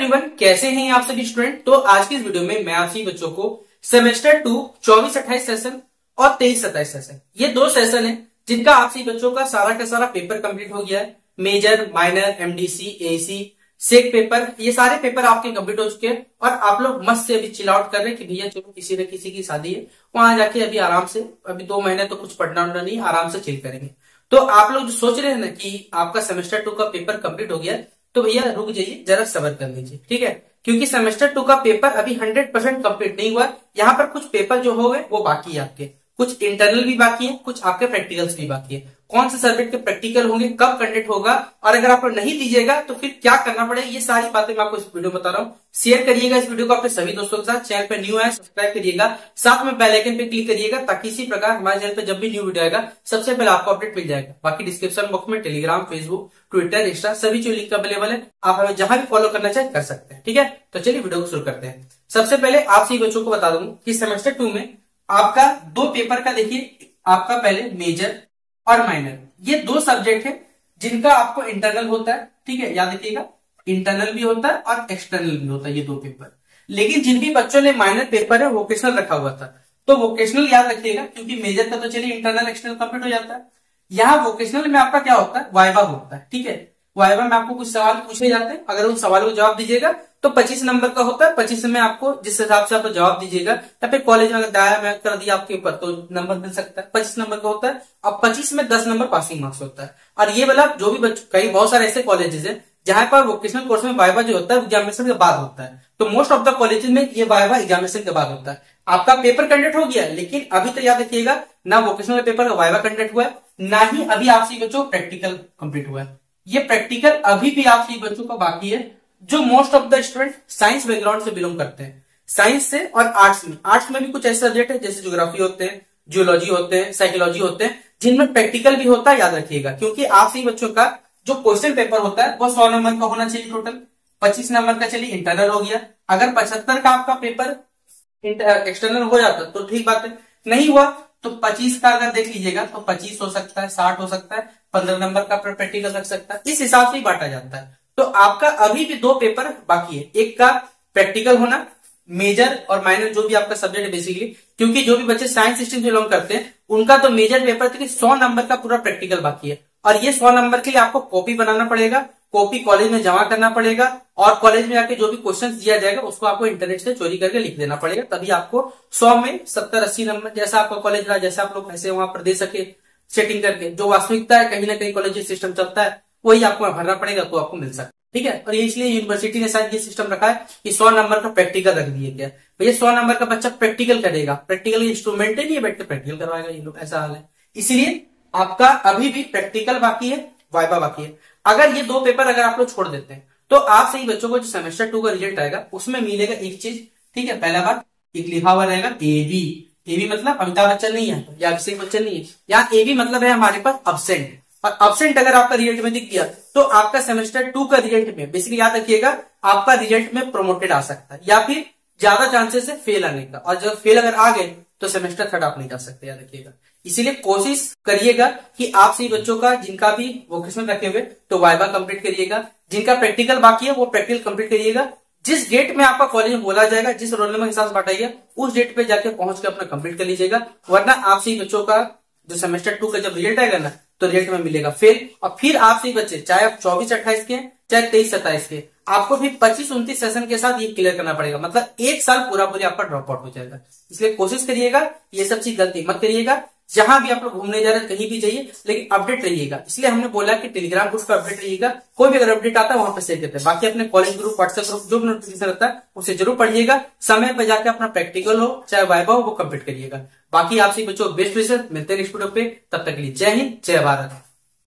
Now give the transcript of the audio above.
Everyone, कैसे हैं आप सभी स्टूडेंट। तो आज की इस वीडियो में मैं आप सभी बच्चों को सेमेस्टर 2 24-28 सेशन और 23-27 सेशन, ये दो सेशन है जिनका आप सभी बच्चों का सारा पेपर कंप्लीट हो गया है। मेजर, माइनर, एमडीसी, एसी, सेक पेपर, ये सारे पेपर आपके कंप्लीट हो चुके हैं और आप लोग मस्त से अभी चिल आउट कर रहे हैं कि भैया चलो किसी न किसी की शादी है, वहां जाके अभी आराम से, अभी 2 महीने तो कुछ पढ़ना नहीं, आराम से चिल करेंगे। तो आप लोग जो सोच रहे हैं ना कि आपका सेमेस्टर 2 का पेपर कंप्लीट हो गया, तो भैया रुक जाइए, जरा सब्र कर लीजिए, ठीक है। क्योंकि सेमेस्टर 2 का पेपर अभी 100% कंप्लीट नहीं हुआ। यहाँ पर कुछ पेपर जो हो गए वो बाकी है आपके, कुछ इंटरनल भी बाकी है, कुछ आपके प्रैक्टिकल्स भी बाकी है। कौन से सब्जेक्ट के प्रैक्टिकल होंगे, कब कंडक्ट होगा, और अगर आप नहीं दीजिएगा तो फिर क्या करना पड़ेगा, ये सारी बातें मैं आपको इस वीडियो में बता रहा हूँ। शेयर करिएगा इस वीडियो को अपने सभी दोस्तों के साथ। चैनल पे न्यू है सब्सक्राइब करिएगा, साथ में बेल आइकन पे क्लिक करिएगा ताकि इसी प्रकार हमारे चैनल पे जब भी न्यू वीडियो आएगा सबसे पहले आपको अपडेट मिल जाएगा। बाकी डिस्क्रिप्शन बॉक्स में टेलीग्राम, फेसबुक, ट्विटर, इंस्टा सभी जो लिंक अवेलेबल है, आप हमें जहां भी फॉलो करना चाहे कर सकते हैं, ठीक है। तो चलिए वीडियो को शुरू करते हैं। सबसे पहले आप सभी बच्चों को बता दूं कि सेमेस्टर 2 में आपका 2 पेपर का देखिए, आपका पहले मेजर और माइनर, ये 2 सब्जेक्ट है जिनका आपको इंटरनल होता है, ठीक है। याद रखिएगा, इंटरनल भी होता है और एक्सटर्नल भी होता है, ये 2 पेपर। लेकिन जिन भी बच्चों ने माइनर पेपर है वोकेशनल रखा हुआ था, तो वोकेशनल याद रखिएगा, क्योंकि मेजर का तो चलिए इंटरनल एक्सटर्नल कंप्लीट हो जाता है। यहाँ वोकेशनल में आपका क्या होता है, वाइवा होता है, ठीक है। वाइवा में आपको कुछ सवाल पूछे जाते हैं, अगर उन सवालों को जवाब दीजिएगा तो 25 नंबर का होता है। 25 में आपको जिस हिसाब से आप जवाब दीजिएगा, या फिर कॉलेज में अगर दाया मैं कर दिया आपके ऊपर तो नंबर मिल सकता है। 25 नंबर का होता है। अब 25 में 10 नंबर पासिंग मार्क्स होता है। और ये वाला जो भी कई बहुत सारे ऐसे कॉलेजेस है जहां पर वोकेशनल कोर्स में वाइवा जो होता है एग्जामिनेशन के बाद होता है। तो मोस्ट ऑफ द कॉलेजेस में ये वाइवा एग्जामिनेशन के बाद होता है। आपका पेपर कंडक्ट हो गया, लेकिन अभी तो याद रखिएगा ना वोकेशनल पेपर का वाइवा कंडक्ट हुआ है, ना ही अभी आप सभी बच्चों प्रैक्टिकल कंप्लीट हुआ है। ये प्रैक्टिकल अभी भी आप सभी बच्चों का बाकी है, जो most of the student science background से बिलोंग करते हैं, साइंस से और आर्ट्स में भी कुछ ऐसे सब्जेक्ट है जैसे ज्योग्राफी होते हैं, जियोलॉजी होते हैं, साइकोलॉजी होते हैं, जिनमें प्रैक्टिकल भी होता है। याद रखिएगा, क्योंकि आप सभी बच्चों का जो क्वेश्चन पेपर होता है वो 100 नंबर का होना चाहिए टोटल। 25 नंबर का चलिए इंटरनल हो गया। अगर 75 का आपका पेपर एक्सटर्नल हो जाता तो ठीक बात है, नहीं हुआ तो 25 का अगर देख लीजिएगा तो 25 हो सकता है, 60 हो सकता है, 15 नंबर का प्रैक्टिकल रख सकता है, इस हिसाब से ही बांटा जाता है। तो आपका अभी भी 2 पेपर बाकी है, एक का प्रैक्टिकल होना, मेजर और माइनर जो भी आपका सब्जेक्ट है बेसिकली, क्योंकि जो भी बच्चे साइंस स्ट्रीम से बिलोंग करते हैं उनका तो मेजर पेपर के लिए 100 नंबर का पूरा प्रैक्टिकल बाकी है। और ये 100 नंबर के लिए आपको कॉपी बनाना पड़ेगा, कॉपी कॉलेज में जमा करना पड़ेगा, और कॉलेज में जाके जो भी क्वेश्चन दिया जाएगा उसको आपको इंटरनेट से चोरी करके लिख देना पड़ेगा, तभी आपको 100 में 70-80 नंबर, जैसा आपका कॉलेज रहा, जैसा आप लोग पैसे वहां पर दे सके सेटिंग करके, जो वास्तविकता है कहीं ना कहीं कॉलेज सिस्टम चलता है वही आपको भरना पड़ेगा, तो आपको मिल सकता है, ठीक है। और ये इसलिए यूनिवर्सिटी ने शायद ये सिस्टम रखा है कि 100 नंबर का प्रैक्टिकल रख दिए गया। भैया 100 नंबर का बच्चा प्रैक्टिकल करेगा, प्रैक्टिकल इंस्ट्रूमेंट ही नहीं है, बैठ के प्रैक्टिकल करवाएगा ये लोग, ऐसा हाल है। इसलिए आपका अभी भी प्रैक्टिकल बाकी है, वाइवा बाकी है। अगर ये 2 पेपर अगर आप लोग छोड़ देते हैं तो आप सही बच्चों को जो सेमेस्टर 2 का रिजल्ट आएगा उसमें मिलेगा एक चीज, ठीक है। पहला बात, एक लिखा हुआ रहेगा एबी। एबी मतलब अमिताभ बच्चन नहीं है या अभिषेक बच्चन नहीं है, यहाँ एबी मतलब है हमारे पास अब्सेंट। और अब्सेंट अगर आपका रिजल्ट में दिख गया तो आपका सेमेस्टर 2 का रिजल्ट में बेसिकली याद रखिएगा आपका रिजल्ट में प्रोमोटेड आ सकता है, या फिर ज्यादा चांसेस है फेल आने का। और जब फेल अगर आ गए तो सेमेस्टर 3 आप नहीं जा सकते, याद रखिएगा। इसीलिए कोशिश करिएगा कि आप सही बच्चों का जिनका भी वोकेशनल रखे हुए तो वाइवा कंप्लीट करिएगा, जिनका प्रैक्टिकल बाकी है वो प्रैक्टिकल कंप्लीट करिएगा। जिस डेट में आपका कॉलेज में बोला जाएगा, जिस रोल नंबर के साथ बांटाइएगा, उस डेट पे जाके पहुंच के अपना कंप्लीट कर लीजिएगा, वरना आप सही बच्चों का जो सेमेस्टर 2 का जब रिजल्ट आएगा ना तो रिजल्ट में मिलेगा फेल। और फिर आप सही बच्चे चाहे आप 24-28 के चाहे 23-27 के, आपको फिर 25-29 सेशन के साथ ये क्लियर करना पड़ेगा, मतलब 1 साल पूरा आपका ड्रॉप आउट हो जाएगा। इसलिए कोशिश करिएगा ये सब चीज गलती मत करिएगा। जहां भी आप लोग घूमने जा रहे हैं कहीं भी जाइए, लेकिन अपडेट रहिएगा। इसलिए हमने बोला कि टेलीग्राम ग्रुप पर अपडेट रहिएगा, कोई भी अगर अपडेट आता है वहां पर शेयर करते हैं। बाकी अपने कॉलेज ग्रुप, व्हाट्सएप ग्रुप जो भी नोटिफिकेशन रहता है उसे जरूर पढ़िएगा, समय पर जाकर अपना प्रैक्टिकल हो चाहे वाइवा हो वो कंप्लीट करिएगा। बाकी आपसे बच्चों बेस्ट विशेष, मिलते हैं नेक्स्ट वीडियो पे, तब तक के लिए जय हिंद, जय भारत।